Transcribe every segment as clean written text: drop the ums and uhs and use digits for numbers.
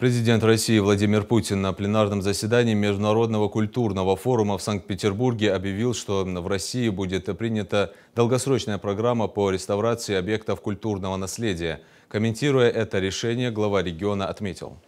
Президент России Владимир Путин на пленарном заседании Международного культурного форума в Санкт-Петербурге объявил, что в России будет принята долгосрочная программа по реставрации объектов культурного наследия. Комментируя это решение, глава региона отметил: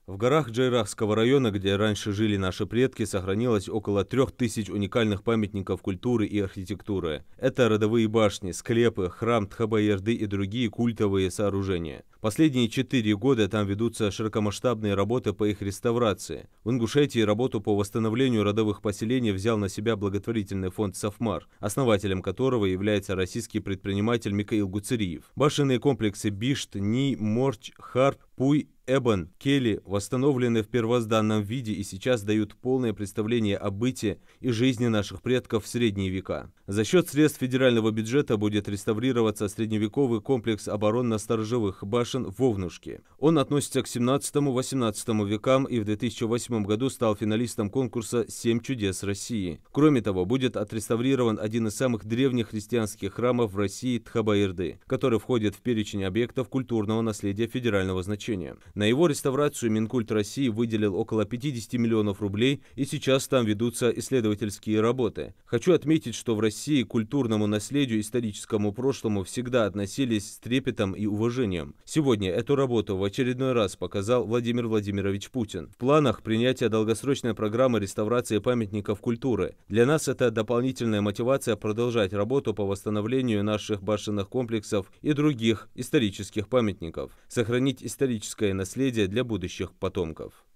в горах Джайрахского района, где раньше жили наши предки, сохранилось около 3000 уникальных памятников культуры и архитектуры. Это родовые башни, склепы, храм Тхабаерды и другие культовые сооружения. Последние 4 года там ведутся широкомасштабные работы по их реставрации. В Ингушетии работу по восстановлению родовых поселений взял на себя благотворительный фонд «Сафмар», основателем которого является российский предприниматель Микаил Гуцериев. Башенные комплексы Бишт, Ни, Морч, Харп, Пуй, Эбан, Кели восстановлены в первозданном виде и сейчас дают полное представление о быте и жизни наших предков в средние века. За счет средств федерального бюджета будет реставрироваться средневековый комплекс оборонно-сторожевых башен в Вовнушке. Он относится к 17-18 векам и в 2008 году стал финалистом конкурса «7 чудес России». Кроме того, будет отреставрирован один из самых древних христианских храмов в России Тхабаерды, который входит в перечень объектов культурного наследия федерального значения. На его реставрацию Минкульт России выделил около 50 миллионов рублей, и сейчас там ведутся исследовательские работы. Хочу отметить, что в России к культурному наследию и историческому прошлому всегда относились с трепетом и уважением. Сегодня эту работу в очередной раз показал Владимир Владимирович Путин. В планах принятия долгосрочной программы реставрации памятников культуры. Для нас это дополнительная мотивация продолжать работу по восстановлению наших башенных комплексов и других исторических памятников, сохранить историческое наследие для будущих потомков.